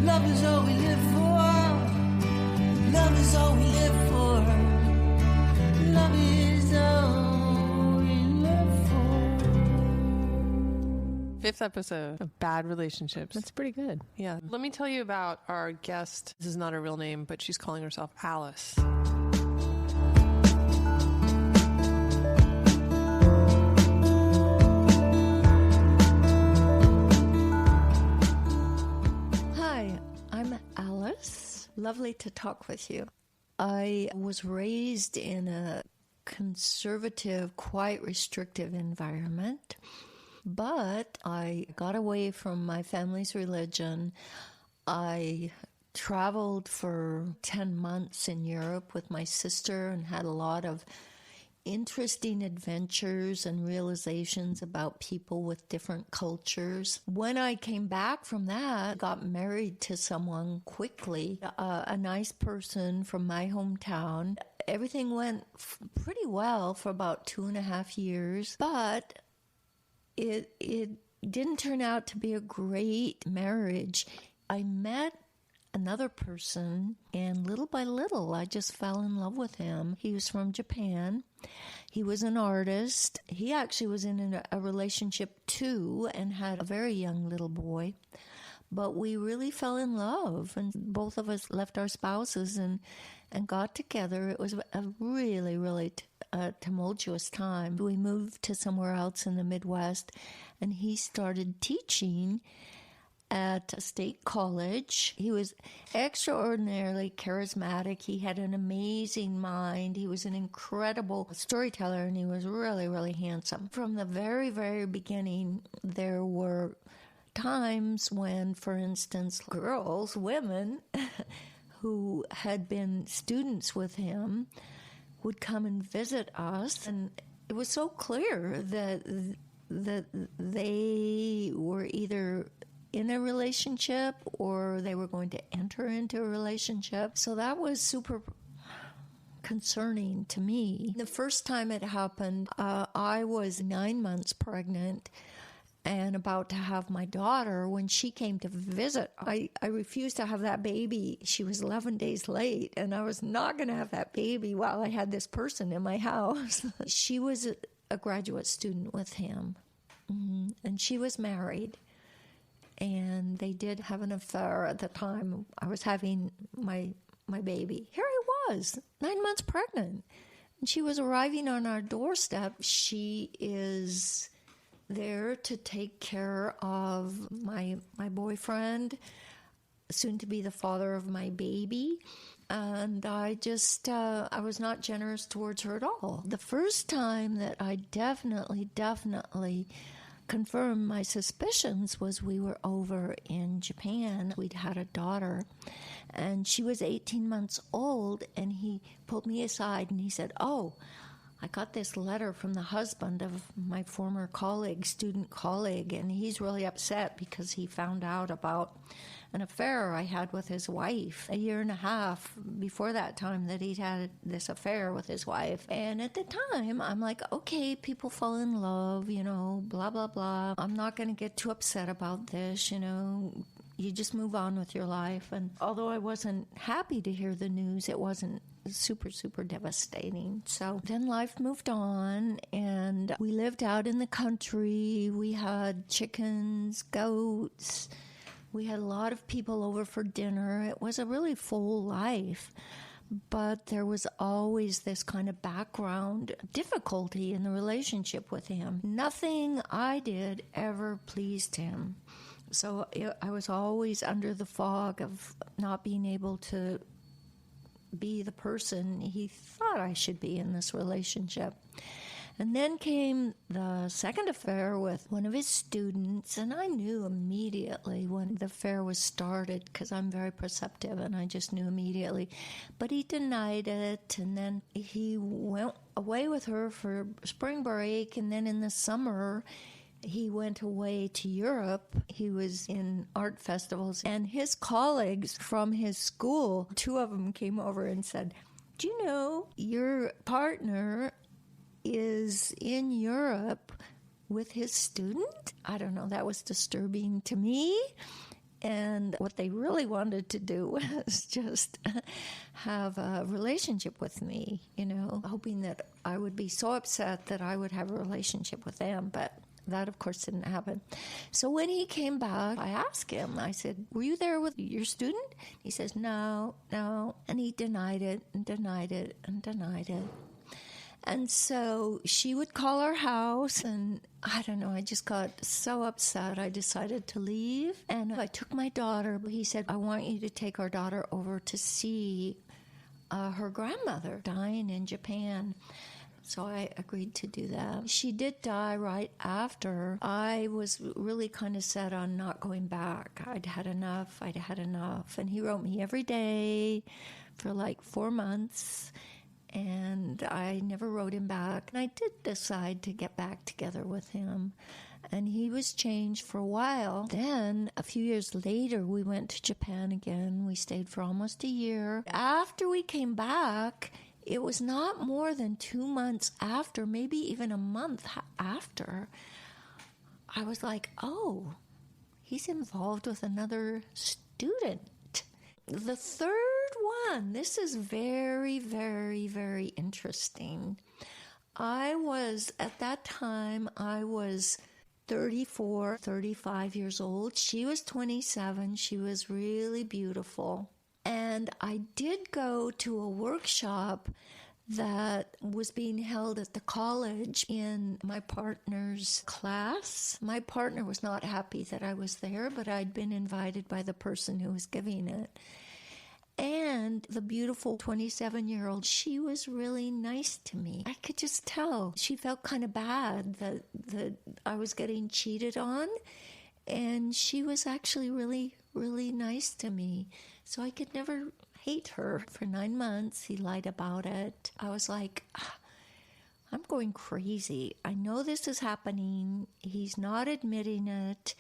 Love is all we live for. Love is all we live for. Love is all we live for. Fifth episode of Bad Relationships. That's pretty good. Yeah. Let me tell you about our guest. This is not her real name, but she's calling herself Alice. Hi, I'm Alice. Lovely to talk with you. I was raised in a conservative, quite restrictive environment, but I got away from my family's religion. I traveled for 10 months in Europe with my sister and had a lot of interesting adventures and realizations about people with different cultures. When I came back from that, I got married to someone quickly, a nice person from my hometown. Everything went pretty well for about 2.5 years, but it didn't turn out to be a great marriage. I met another person, and little by little, I just fell in love with him. He was from Japan. He was an artist. He actually was in a relationship too and had a very young little boy. But we really fell in love, and both of us left our spouses and got together. It was a really, really tumultuous time. We moved to somewhere else in the Midwest, and he started teaching at a state college. He was extraordinarily charismatic. He had an amazing mind. He was an incredible storyteller, and he was really, really handsome. From the very, very beginning, there were times when, for instance, girls, women, who had been students with him would come and visit us, and it was so clear that they were either in a relationship or they were going to enter into a relationship. So that was super concerning to me. The first time it happened, I was 9 months pregnant and about to have my daughter. When she came to visit, I refused to have that baby. She was 11 days late, and I was not going to have that baby while I had this person in my house. She was a graduate student with him, and she was married. And they did have an affair at the time I was having my baby. Here I was, 9 months pregnant. And she was arriving on our doorstep. She is there to take care of my boyfriend, soon to be the father of my baby. And I was not generous towards her at all. The first time that I definitely confirmed my suspicions was we were over in Japan. We'd had a daughter, and she was 18 months old, and he pulled me aside and he said, "Oh, I got this letter from the husband of my former colleague, student colleague, and he's really upset because he found out about an affair I had with his wife 1.5 years before that time, that he'd had this affair with his wife." And at the time, I'm like, okay, people fall in love, blah, blah, blah. I'm not going to get too upset about this, You just move on with your life. And although I wasn't happy to hear the news, it wasn't super, super devastating. So then life moved on, and we lived out in the country. We had chickens, goats. We had a lot of people over for dinner. It was a really full life, but there was always this kind of background difficulty in the relationship with him. Nothing I did ever pleased him. So I was always under the fog of not being able to be the person he thought I should be in this relationship. And then came the second affair with one of his students, and I knew immediately when the affair was started, because I'm very perceptive, and I just knew immediately. But he denied it, and then he went away with her for spring break, and then in the summer he went away to Europe. He was in art festivals, and his colleagues from his school, 2 of them came over and said, "Do you know your partner is in Europe with his student?" I don't know, that was disturbing to me. And what they really wanted to do was just have a relationship with me, hoping that I would be so upset that I would have a relationship with them. But that, of course, didn't happen. So when he came back, I asked him, I said, were you there with your student? He says, no. And he denied it and denied it and denied it. And so she would call our house, and I don't know, I just got so upset. I decided to leave, and I took my daughter. He said, I want you to take our daughter over to see her grandmother dying in Japan. So I agreed to do that. She did die right after. I was really kind of set on not going back. I'd had enough. And he wrote me every day for like 4 months. And I never wrote him back. And I did decide to get back together with him. And he was changed for a while. Then, a few years later, we went to Japan again. We stayed for almost a year. After we came back, it was not more than 2 months after, maybe even a month after, I was like, oh, he's involved with another student. The third one, this is very, very, very interesting. At that time, I was 34, 35 years old. She was 27. She was really beautiful. And I did go to a workshop that was being held at the college in my partner's class. My partner was not happy that I was there, but I'd been invited by the person who was giving it. And the beautiful 27-year-old, she was really nice to me. I could just tell. She felt kind of bad that I was getting cheated on. And she was actually really, really nice to me. So I could never hate her. For 9 months, he lied about it. I was like, I'm going crazy. I know this is happening. He's not admitting it.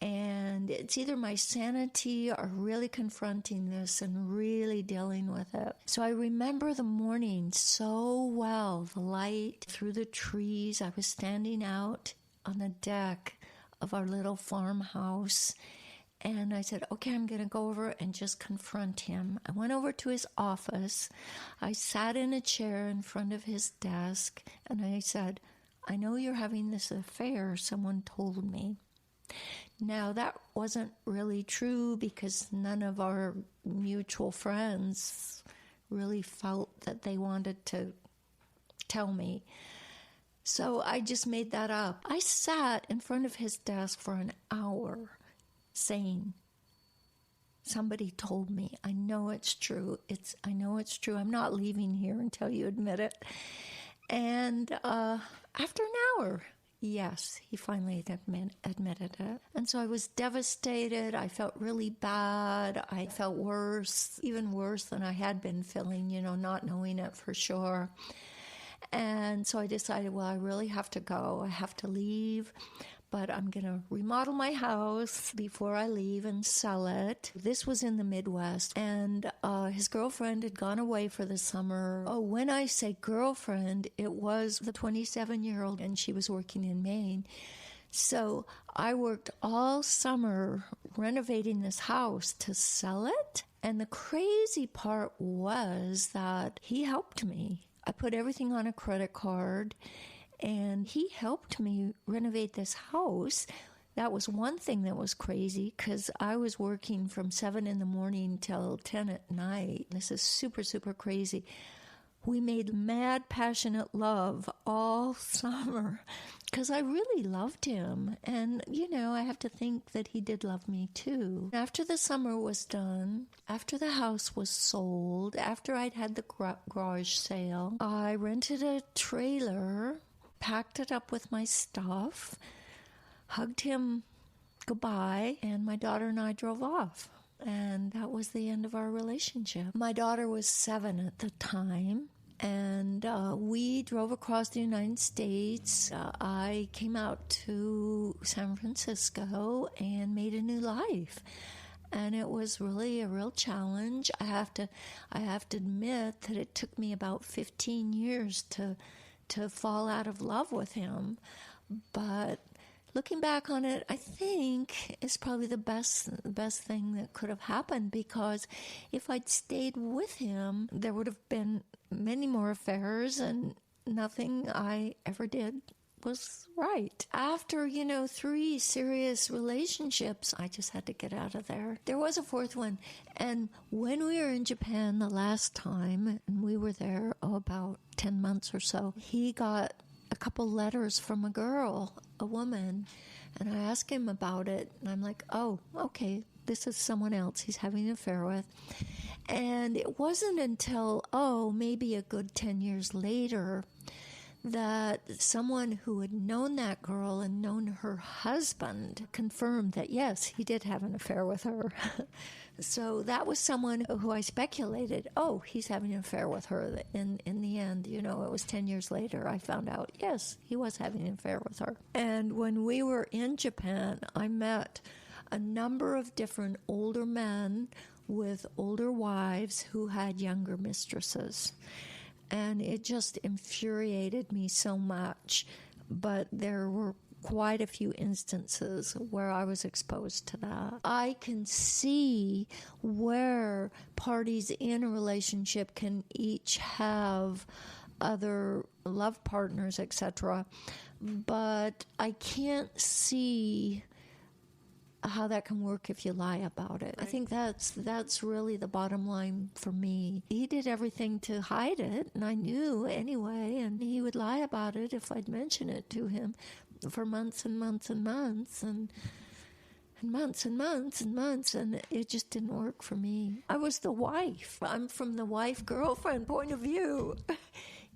And it's either my sanity or really confronting this and really dealing with it. So I remember the morning so well, the light through the trees. I was standing out on the deck of our little farmhouse. And I said, okay, I'm going to go over and just confront him. I went over to his office. I sat in a chair in front of his desk. And I said, I know you're having this affair. Someone told me. Now, that wasn't really true because none of our mutual friends really felt that they wanted to tell me. So I just made that up. I sat in front of his desk for an hour saying, somebody told me. I know it's true. I know it's true. I'm not leaving here until you admit it. And after an hour, yes, he finally admitted it. And so I was devastated. I felt really bad. I felt worse, even worse than I had been feeling, not knowing it for sure. And so I decided, well, I really have to go. I have to leave. But I'm going to remodel my house before I leave and sell it. This was in the Midwest, and his girlfriend had gone away for the summer. Oh, when I say girlfriend, it was the 27-year-old, and she was working in Maine. So I worked all summer renovating this house to sell it. And the crazy part was that he helped me. I put everything on a credit card, and he helped me renovate this house. That was one thing that was crazy because I was working from 7 in the morning till 10 at night. This is super, super crazy. We made mad, passionate love all summer because I really loved him. And, I have to think that he did love me too. After the summer was done, after the house was sold, after I'd had the garage sale, I rented a trailer, packed it up with my stuff, hugged him goodbye, and my daughter and I drove off. And that was the end of our relationship. My daughter was 7 at the time, and we drove across the United States. I came out to San Francisco and made a new life. And it was really a real challenge. I have to admit that it took me about 15 years to fall out of love with him. But Looking back on it, I think it's probably the best thing that could have happened, because if I'd stayed with him, there would have been many more affairs, and nothing I ever did was right. After, 3 serious relationships, I just had to get out of there. There was a 4th one. And when we were in Japan the last time, and we were there about 10 months or so, he got a couple letters from a woman, and I asked him about it, and I'm like, oh, okay, this is someone else he's having an affair with. And it wasn't until, maybe a good 10 years later, that someone who had known that girl and known her husband confirmed that, yes, he did have an affair with her. So that was someone who I speculated, he's having an affair with her. In the end, it was 10 years later, I found out, yes, he was having an affair with her. And when we were in Japan, I met a number of different older men with older wives who had younger mistresses. And it just infuriated me so much. But there were quite a few instances where I was exposed to that. I can see where parties in a relationship can each have other love partners, etc. But I can't see how that can work if you lie about it. I think that's really the bottom line for me. He did everything to hide it, and I knew anyway, and he would lie about it if I'd mention it to him for months and months and months, and months and months and months, and it just didn't work for me. I was the wife. I'm from the wife-girlfriend point of view,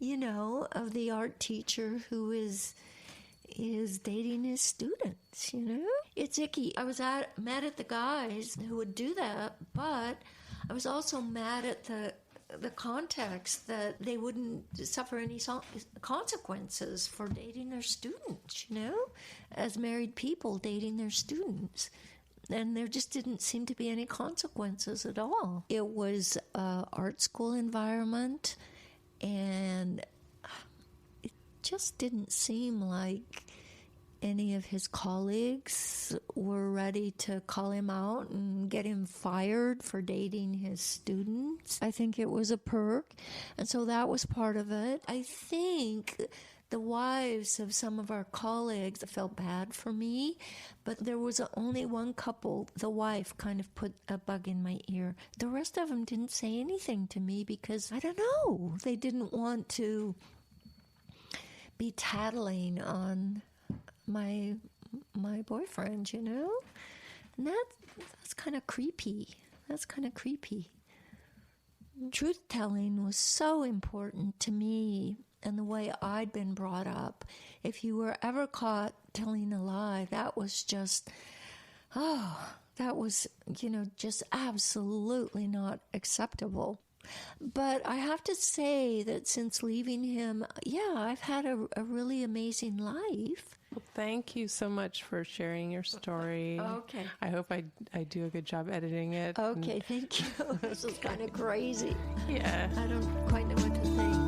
of the art teacher who is dating his students, It's icky. I was mad at the guys who would do that, but I was also mad at the context that they wouldn't suffer any consequences for dating their students, as married people dating their students. And there just didn't seem to be any consequences at all. It was an art school environment, and it just didn't seem like any of his colleagues were ready to call him out and get him fired for dating his students. I think it was a perk, and so that was part of it. I think the wives of some of our colleagues felt bad for me, but there was only one couple. The wife kind of put a bug in my ear. The rest of them didn't say anything to me because, I don't know, they didn't want to be tattling on my boyfriend, and that's kind of creepy. Truth telling was so important to me, and the way I'd been brought up. If you were ever caught telling a lie, that was just just absolutely not acceptable. But I have to say that since leaving him, I've had a really amazing life. Well, thank you so much for sharing your story. Okay. I hope I do a good job editing it. Okay, thank you. This is kind of crazy. Yeah. I don't quite know what to think.